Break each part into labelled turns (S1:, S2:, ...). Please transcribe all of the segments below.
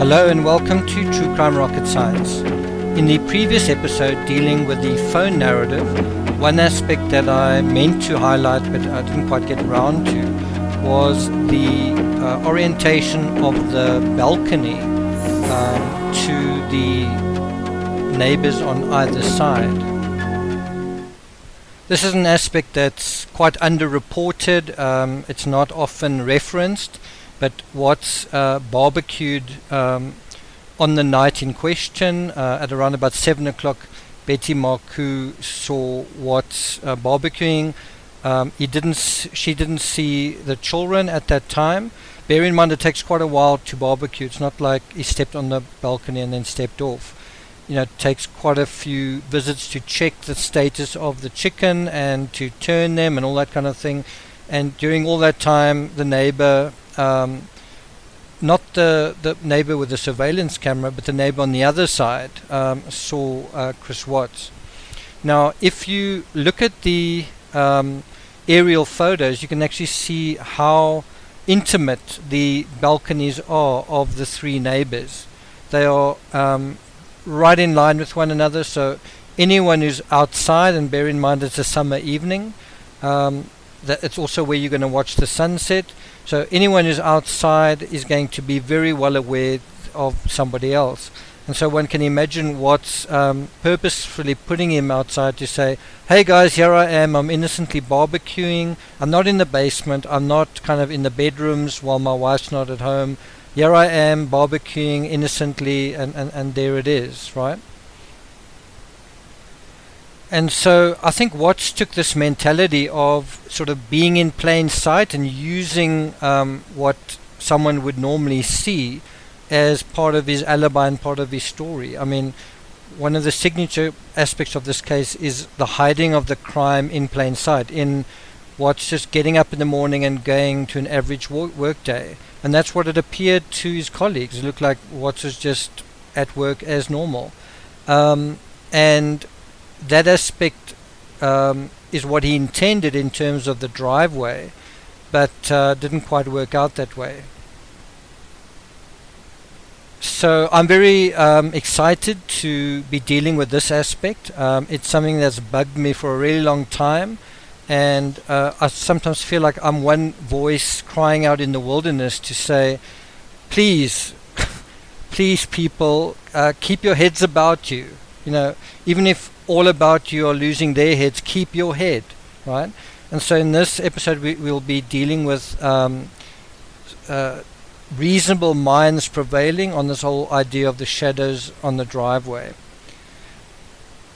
S1: Hello and welcome to True Crime Rocket Science. In the previous episode dealing with the phone narrative, one aspect that I meant to highlight but I didn't quite get around to was the orientation of the balcony to the neighbors on either side. This is an aspect that's quite underreported. It's not often referenced, but what's barbecued on the night in question at around about 7 o'clock, Betty Marcoux saw what's barbecuing. She didn't see the children at that time. Bear in mind it takes quite a while to barbecue. It's not like he stepped on the balcony and then stepped off. You know, it takes quite a few visits to check the status of the chicken and to turn them and all that kind of thing. And during all that time, the neighbor, not the neighbor with the surveillance camera, but the neighbor on the other side saw Chris Watts. Now, if you look at the aerial photos, you can actually see how intimate the balconies are of the three neighbors. They are right in line with one another, so anyone who's outside, and bear in mind it's a summer evening, that it's also where you're going to watch the sunset, so anyone who's outside is going to be very well aware of somebody else. And so one can imagine what's purposefully putting him outside to say, hey guys, here I am, I'm innocently barbecuing, I'm not in the basement, I'm not kind of in the bedrooms while my wife's not at home, here I am barbecuing innocently, and there it is, right? And so I think Watts took this mentality of sort of being in plain sight and using what someone would normally see as part of his alibi and part of his story. I mean, one of the signature aspects of this case is the hiding of the crime in plain sight, in Watts just getting up in the morning and going to an average work day. And that's what it appeared to his colleagues. It looked like Watts was just at work as normal. And that aspect is what he intended in terms of the driveway, but didn't quite work out that way. So I'm very excited to be dealing with this aspect. It's something that's bugged me for a really long time, and I sometimes feel like I'm one voice crying out in the wilderness to say, please, please people, keep your heads about you. You know, even if all about you are losing their heads, keep your head, right? And so in this episode we'll be dealing with reasonable minds prevailing on this whole idea of the shadows on the driveway.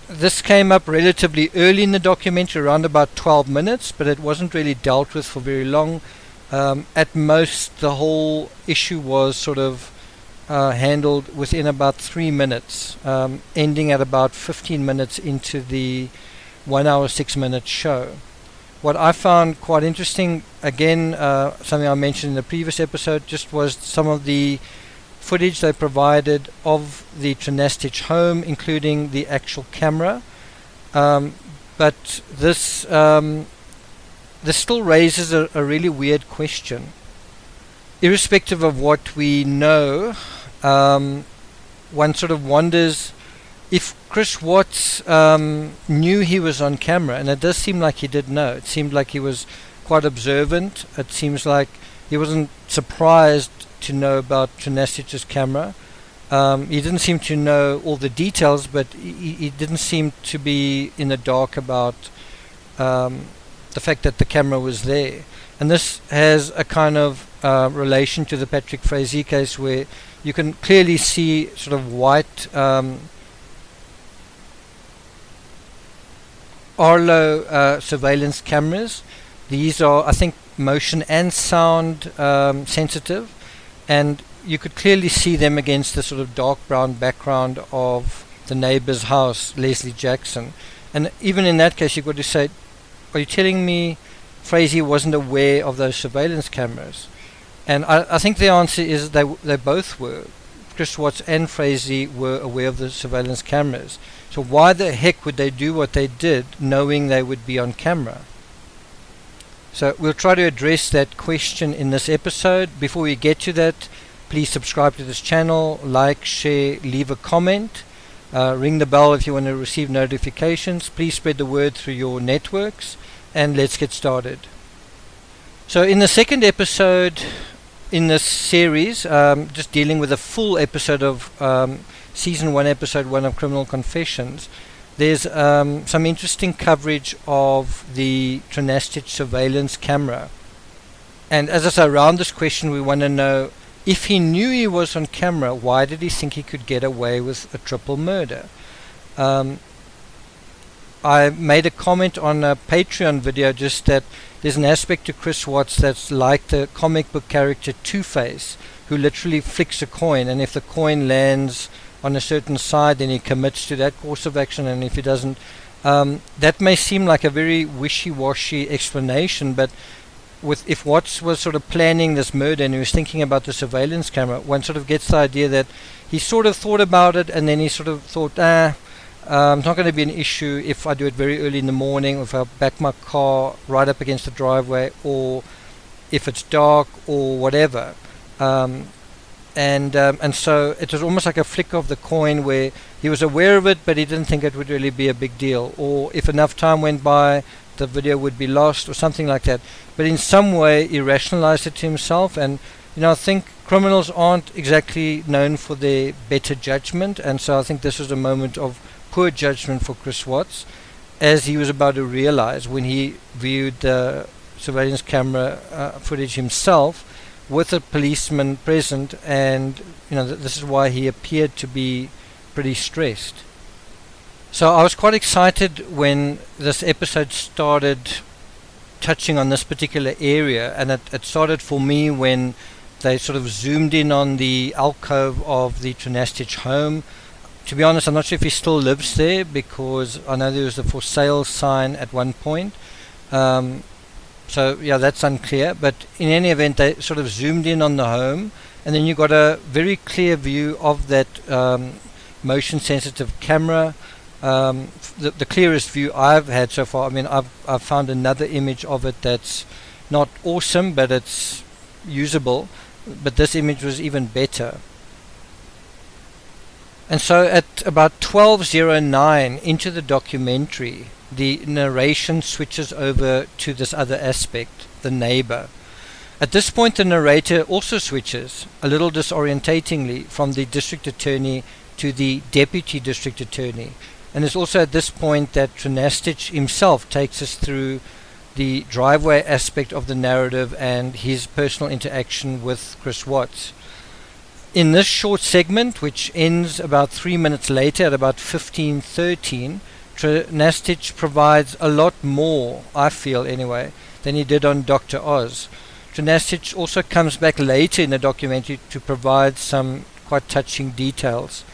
S1: This came up relatively early in the documentary, around about 12 minutes, but it wasn't really dealt with for very long. At most, the whole issue was sort of handled within about 3 minutes, ending at about 15 minutes into the 1 hour 6 minute show. What I found quite interesting, again, something I mentioned in the previous episode, just was some of the footage they provided of the Trinastich home, including the actual camera. But this still raises a really weird question. Irrespective of what we know, one sort of wonders if Chris Watts knew he was on camera, and it does seem like he did know. It seemed like he was quite observant. It seems like he wasn't surprised to know about Trinastich's camera. He didn't seem to know all the details, but he didn't seem to be in the dark about the fact that the camera was there. And this has a kind of relation to the Patrick Frazee case, where you can clearly see sort of white Arlo surveillance cameras. These are, I think, motion and sound sensitive, and you could clearly see them against the sort of dark brown background of the neighbor's house, Leslie Jackson. And even in that case, you've got to say, are you telling me Frazee wasn't aware of those surveillance cameras? And I think the answer is they both were. Chris Watts and Frazee were aware of the surveillance cameras. So why the heck would they do what they did, knowing they would be on camera? So we'll try to address that question in this episode. Before we get to that, Please subscribe to this channel, like, share, leave a comment, ring the bell if you want to receive notifications. Please spread the word through your networks, and let's get started. So in the second episode in this series, just dealing with a full episode of Season 1, Episode 1 of Criminal Confessions, there's some interesting coverage of the Trinastich surveillance camera. And as I say, around this question we want to know, if he knew he was on camera, why did he think he could get away with a triple murder? I made a comment on a Patreon video just that there's an aspect to Chris Watts that's like the comic book character Two-Face, who literally flicks a coin, and if the coin lands on a certain side, then he commits to that course of action, and if he doesn't, that may seem like a very wishy-washy explanation, but if Watts was sort of planning this murder and he was thinking about the surveillance camera, one sort of gets the idea that he sort of thought about it, and then he sort of thought, it's not going to be an issue if I do it very early in the morning, or if I back my car right up against the driveway, or if it's dark, or whatever. And so it was almost like a flick of the coin where he was aware of it, but he didn't think it would really be a big deal. Or if enough time went by, the video would be lost, or something like that. But in some way, he rationalized it to himself. And I think criminals aren't exactly known for their better judgment, and so I think this was a moment of poor judgment for Chris Watts, as he was about to realize when he viewed the surveillance camera footage himself with a policeman present, and this is why he appeared to be pretty stressed. So I was quite excited when this episode started touching on this particular area, and it started for me when they sort of zoomed in on the alcove of the Trinastich home. To be honest, I'm not sure if he still lives there, because I know there was a for sale sign at one point. So yeah, that's unclear, but in any event, they sort of zoomed in on the home, and then you got a very clear view of that motion sensitive camera. The clearest view I've had so far. I mean, I've found another image of it that's not awesome, but it's usable, but this image was even better. And so at about 12:09 into the documentary, the narration switches over to this other aspect, the neighbor. At this point, the narrator also switches, a little disorientatingly, from the district attorney to the deputy district attorney. And it's also at this point that Trinastich himself takes us through the driveway aspect of the narrative and his personal interaction with Chris Watts. In this short segment, which ends about 3 minutes later at about 15:13, Trinastich provides a lot more, I feel anyway, than he did on Dr. Oz. Trinastich also comes back later in the documentary to provide some quite touching details.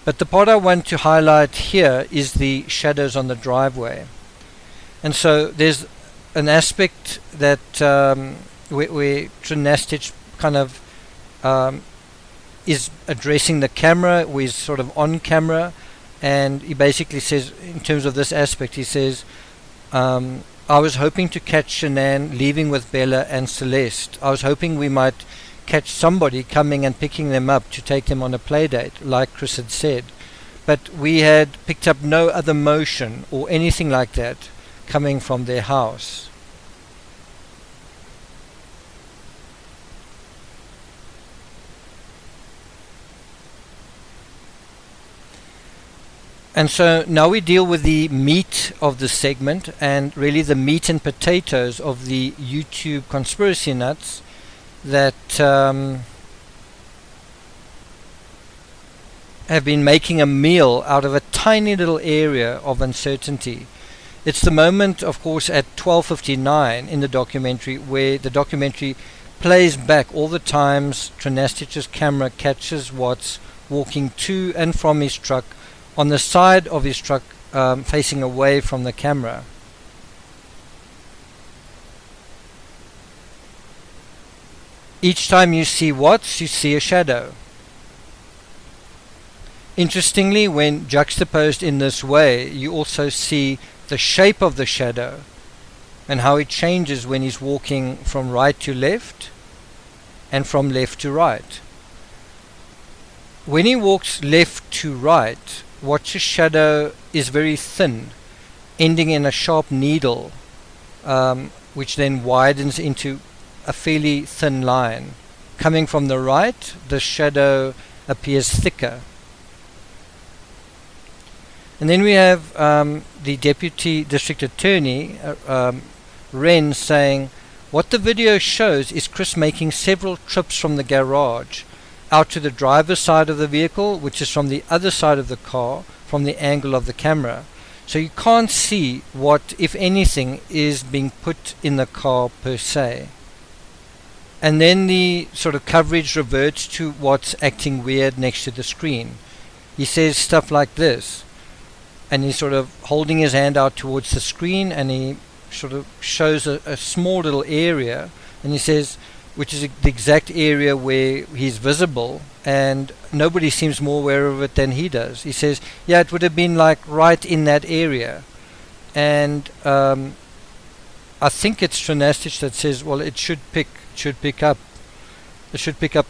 S1: But the part I want to highlight here is the shadows on the driveway. And so there's an aspect that where Trinastich kind of is addressing the camera, where he's sort of on camera, and he basically says, in terms of this aspect, he says, I was hoping to catch Shanann leaving with Bella and Celeste. I was hoping we might catch somebody coming and picking them up to take them on a play date, like Chris had said. But we had picked up no other motion or anything like that coming from their house. And so now we deal with the meat of the segment, and really the meat and potatoes of the YouTube conspiracy nuts that have been making a meal out of a tiny little area of uncertainty. It's the moment, of course, at 12:59 in the documentary, where the documentary plays back all the times Trinastich's camera catches Watts walking to and from his truck, on the side of his truck, facing away from the camera. Each time you see Watts, you see a shadow. Interestingly, when juxtaposed in this way, you also see the shape of the shadow and how it changes when he's walking from right to left and from left to right. when he walks left to right, Watts's shadow is very thin, ending in a sharp needle, which then widens into a fairly thin line. Coming from the right, the shadow appears thicker. And then we have the Deputy District Attorney, Wrenn, saying, what the video shows is Chris making several trips from the garage out to the driver's side of the vehicle, which is from the other side of the car, from the angle of the camera. So you can't see what, if anything, is being put in the car per se. And then the sort of coverage reverts to what's acting weird next to the screen. He says stuff like this, and he's sort of holding his hand out towards the screen, and he sort of shows a small little area, and he says, which is the exact area where he's visible, and nobody seems more aware of it than he does. He says, yeah, it would have been like right in that area. And I think it's Trinastich that says, well, it should pick up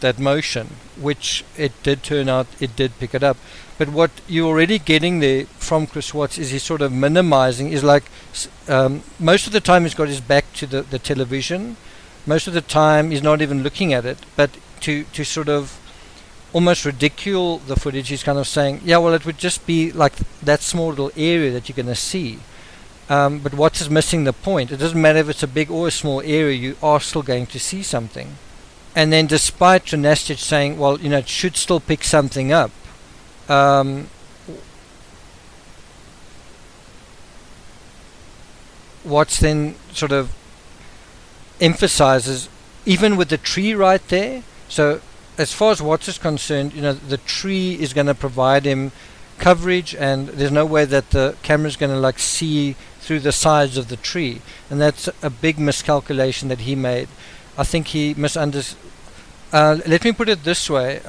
S1: that motion, which it did turn out it did pick it up. But what you're already getting there from Chris Watts is he's sort of minimizing, is like most of the time he's got his back to the television. Most of the time he's not even looking at it, but to sort of almost ridicule the footage, he's kind of saying, yeah, well, it would just be like that small little area that you're going to see. But Watts is missing the point. It doesn't matter if it's a big or a small area, you are still going to see something. And then despite Trinastich saying, well, it should still pick something up, Watts then sort of emphasizes, even with the tree right there, so as far as Watts is concerned, the tree is going to provide him coverage, and there's no way that the camera is going to see through the sides of the tree, and that's a big miscalculation that he made. I think he misunderstood. Let me put it this way,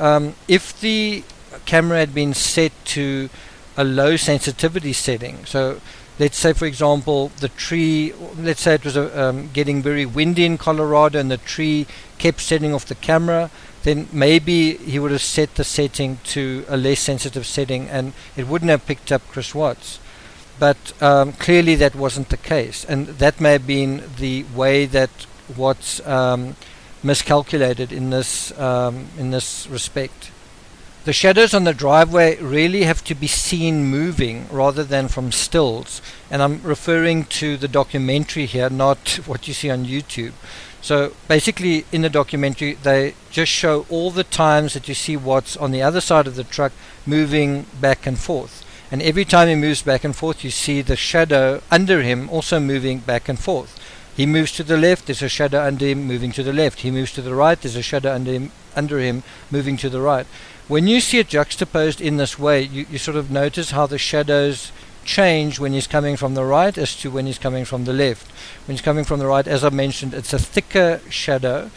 S1: if the camera had been set to a low sensitivity setting, so let's say, for example, the tree, let's say it was getting very windy in Colorado and the tree kept setting off the camera, then maybe he would have set the setting to a less sensitive setting and it wouldn't have picked up Chris Watts. But clearly that wasn't the case, and that may have been the way that Watts miscalculated in this respect. The shadows on the driveway really have to be seen moving rather than from stills, and I'm referring to the documentary here, not what you see on YouTube. So basically in the documentary they just show all the times that you see Watts on the other side of the truck moving back and forth, and every time he moves back and forth you see the shadow under him also moving back and forth. He moves to the left, there's a shadow under him moving to the left. He moves to the right, there's a shadow under him moving to the right. When you see it juxtaposed in this way, you sort of notice how the shadows change when he's coming from the right as to when he's coming from the left. When he's coming from the right, as I mentioned, it's a thicker shadow,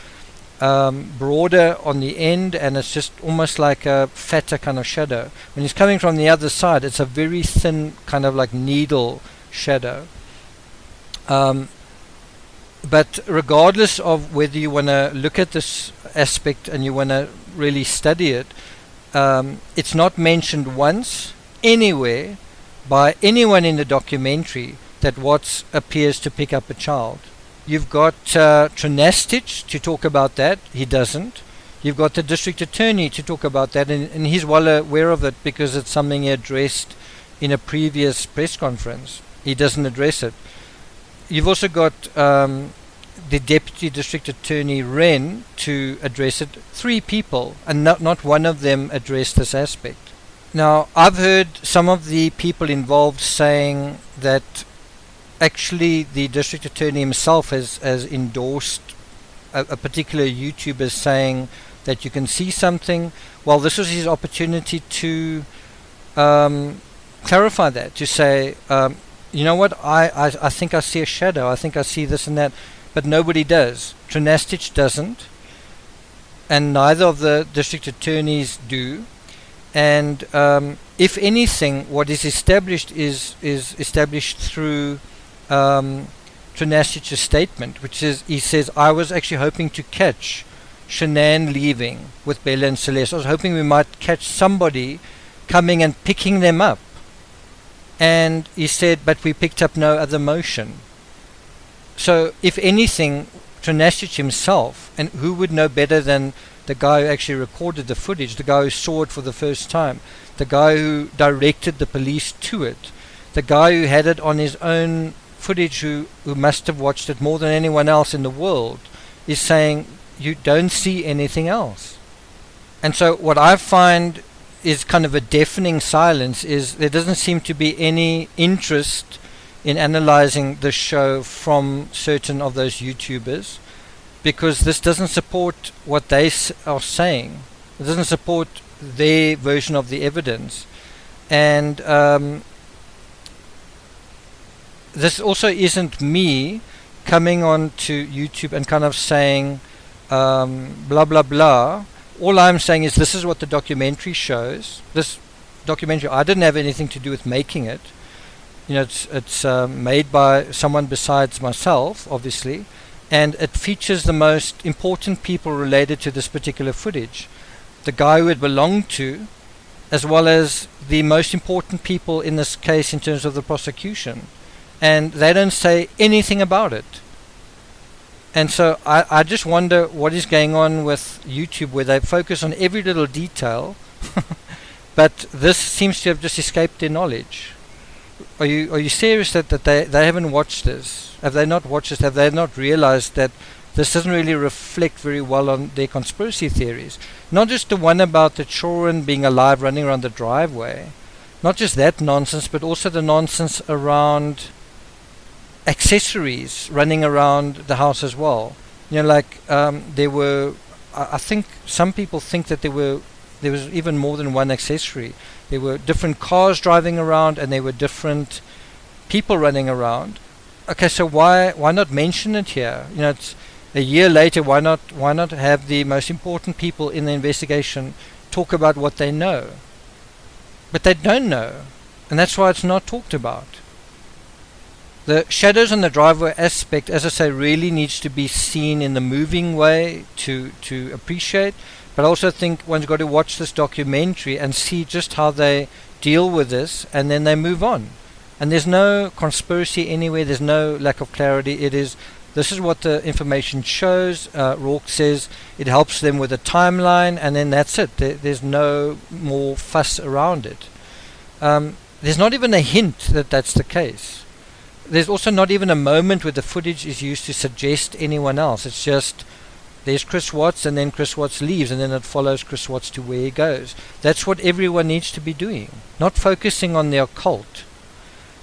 S1: broader on the end, and it's just almost like a fatter kind of shadow. When he's coming from the other side, it's a very thin kind of like needle shadow. But regardless of whether you want to look at this aspect and you want to really study it, it's not mentioned once anywhere by anyone in the documentary that Watts appears to pick up a child. You've got Trinastich to talk about that. He doesn't. You've got the district attorney to talk about that, and he's well aware of it because it's something he addressed in a previous press conference. He doesn't address it. You've also got the Deputy District Attorney Wrenn to address it. 3 people, and not one of them addressed this aspect. Now, I've heard some of the people involved saying that actually the District Attorney himself has endorsed a particular YouTuber saying that you can see something. Well, this was his opportunity to clarify that, to say, you know what, I think I see a shadow, I think I see this and that, but nobody does. Trinastich doesn't, and neither of the district attorneys do. And if anything, what is established is established through Trinastich's statement, which is, he says, I was actually hoping to catch Shanann leaving with Bella and Celeste. I was hoping we might catch somebody coming and picking them up. And he said, but we picked up no other motion. So if anything, Trinastich himself, and who would know better than the guy who actually recorded the footage, the guy who saw it for the first time, the guy who directed the police to it, the guy who had it on his own footage, who must have watched it more than anyone else in the world, is saying you don't see anything else. And so what I find is kind of a deafening silence is there doesn't seem to be any interest in analyzing the show from certain of those YouTubers, because this doesn't support what they are saying. It doesn't support their version of the evidence. And this also isn't me coming on to YouTube and kind of saying blah blah blah. All I'm saying is this is what the documentary shows. This documentary, I didn't have anything to do with making it. You know, it's made by someone besides myself, obviously, and it features the most important people related to this particular footage. The guy who it belonged to, as well as the most important people in this case in terms of the prosecution. And they don't say anything about it. And so I just wonder what is going on with YouTube, where they focus on every little detail, but this seems to have just escaped their knowledge. Are you serious that they haven't watched this? Have they not watched this? Have they not realized that this doesn't really reflect very well on their conspiracy theories? Not just the one about the children being alive running around the driveway. Not just that nonsense, but also the nonsense around accessories running around the house as well. You know, like there were, I think some people think that there was even more than one accessory. There were different cars driving around, and there were different people running around. Okay, so why not mention it here? You know, it's a year later. Why not have the most important people in the investigation talk about what they know? But they don't know, and that's why it's not talked about. The shadows on the driveway aspect, as I say, really needs to be seen in the moving way to appreciate. But I also think one's got to watch this documentary and see just how they deal with this, and then they move on. And there's no conspiracy anywhere. There's no lack of clarity. This is what the information shows. Rourke says it helps them with a timeline, and then that's it. There's no more fuss around it. There's not even a hint that that's the case. There's also not even a moment where the footage is used to suggest anyone else. It's just there's Chris Watts, and then Chris Watts leaves, and then it follows Chris Watts to where he goes. That's what everyone needs to be doing, not focusing on the occult.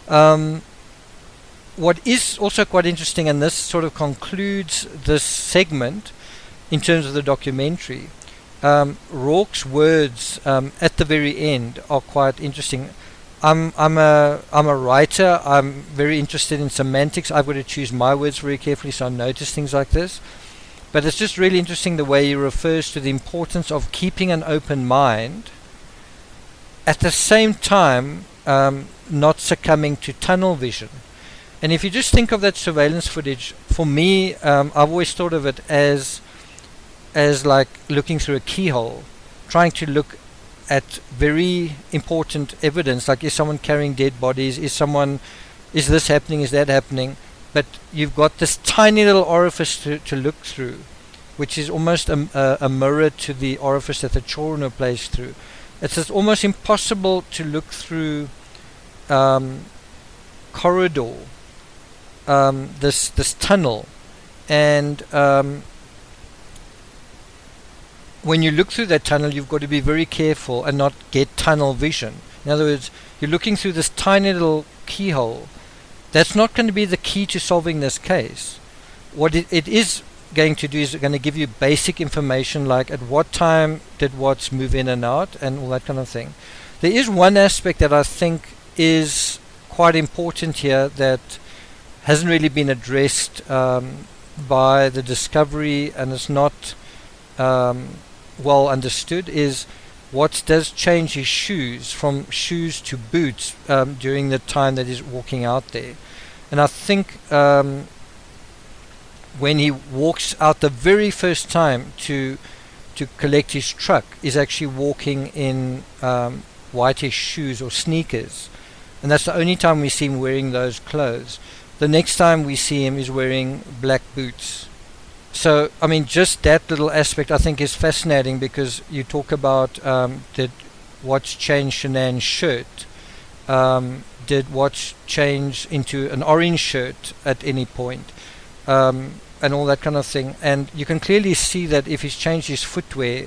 S1: What is also quite interesting, and this sort of concludes this segment in terms of the documentary, Rourke's words at the very end are quite interesting. I'm a writer. I'm very interested in semantics. I've got to choose my words very carefully, so I notice things like this. But it's just really interesting the way he refers to the importance of keeping an open mind, at the same time not succumbing to tunnel vision. And if you just think of that surveillance footage, for me, I've always thought of it as like looking through a keyhole, trying to look at very important evidence, like is someone carrying dead bodies, is this happening, is that happening? But you've got this tiny little orifice to look through, which is almost a mirror to the orifice that the children were placed through. It's just almost impossible to look through corridor, this tunnel, and when you look through that tunnel, you've got to be very careful and not get tunnel vision. In other words, you're looking through this tiny little keyhole. That's not going to be the key to solving this case. What it is going to do is going to give you basic information, like at what time did Watts move in and out, and all that kind of thing. There is one aspect that I think is quite important here that hasn't really been addressed by the discovery, and it's not well understood, is Watts does change his shoes from shoes to boots during the time that he's walking out there. And I think when he walks out the very first time to collect his truck, is actually walking in whitish shoes or sneakers, and that's the only time we see him wearing those clothes. The next time we see him is wearing black boots. So I mean, just that little aspect I think is fascinating, because you talk about did Watts change Shanann's shirt, did Watts change into an orange shirt at any point, and all that kind of thing. And you can clearly see that if he's changed his footwear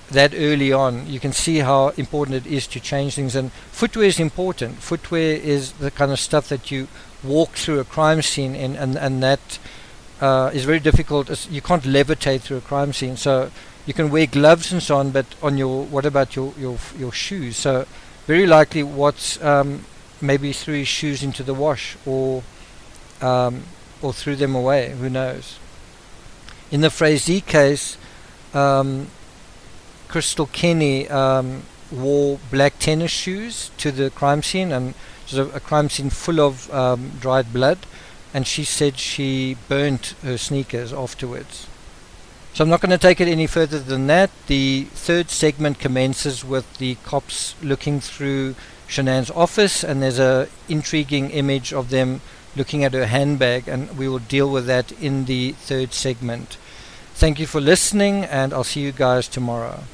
S1: that early on, you can see how important it is to change things. And footwear is important. Footwear is the kind of stuff that you walk through a crime scene in, and that is very difficult. You can't levitate through a crime scene, so you can wear gloves and so on, but on your, what about your shoes? So very likely Watts maybe threw his shoes into the wash, or threw them away, who knows. In the Frazee case, Crystal Kenny wore black tennis shoes to the crime scene, and it was a crime scene full of dried blood, and she said she burnt her sneakers afterwards. So I'm not going to take it any further than that. The third segment commences with the cops looking through Shanann's office, and there's a intriguing image of them looking at her handbag, and we will deal with that in the third segment. Thank you for listening, and I'll see you guys tomorrow.